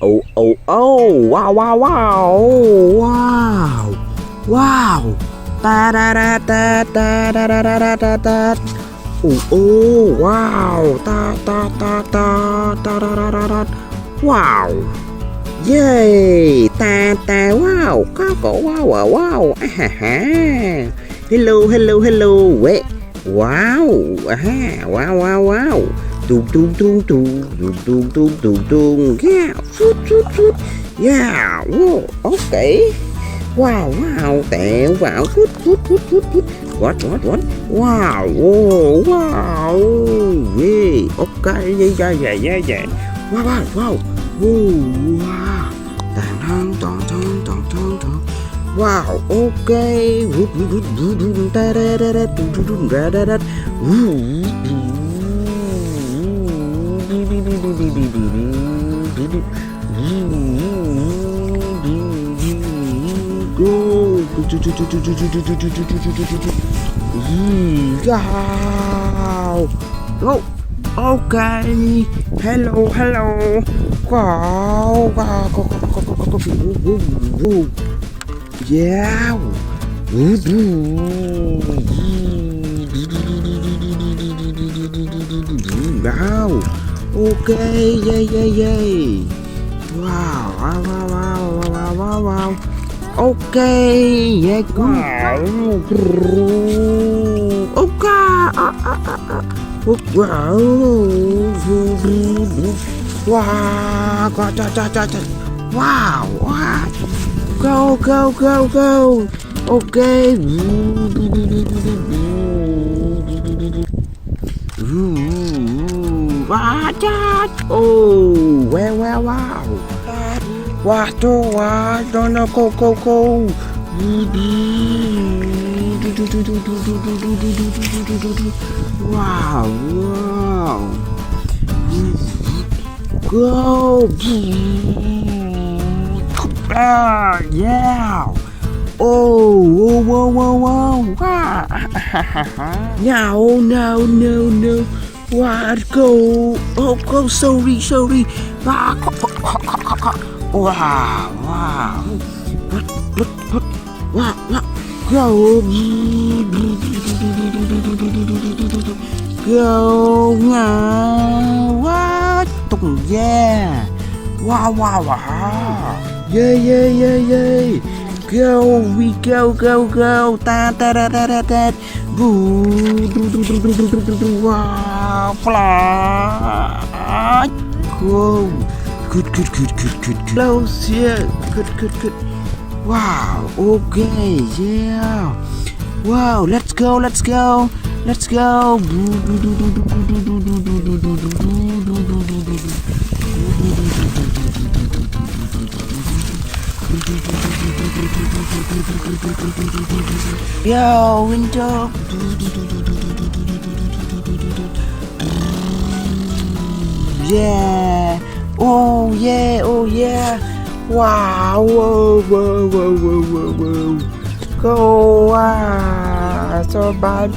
Oh, oh, oh, wow, wow, wow, wow, wow. Da da da da da da da da da da. Oh, oh, wow. Da da da da da da da da da. Wow. Yay. Da da wow. Có wow, wow, wow. Ah, hello, hello, hello. Wait. Wow. Aha. Wow, wow, wow. Tung tung tung tung tung tung tung tung tung. Yeah. Shoot, shoot, shoot. Yeah. Whoa. Okay. Wow, wow, tẹo vào, phút, phút, phút, phút, phút. What? Wow, oh, wow, yeah, okay, yeah. Wow, wow, wow, wow. Tàn tàn tàn tàn tàn tàn. Wow, okay. Da da da da da da da. Go. Go. Okay. Hello. Go. Yeah. Wow. Okay. Yeah. Wow. Okay, yeah, wow. Okay. Wow. Wow. Wow. Go. Okay. Oh, wow. What? No, go. Wow. Go. Yeah. Oh, whoa. No. What? Go. Oh, go. Sorry. Wow. What? Go. What? Yeah. Wow. Yeah. Go. We go. Da. Wow. Fly. Go. Good. Close, yeah. Good. Wow, okay, yeah. Wow, let's go. Yo, window. Yeah. Oh yeah. Wow. Whoa. Go. So bye.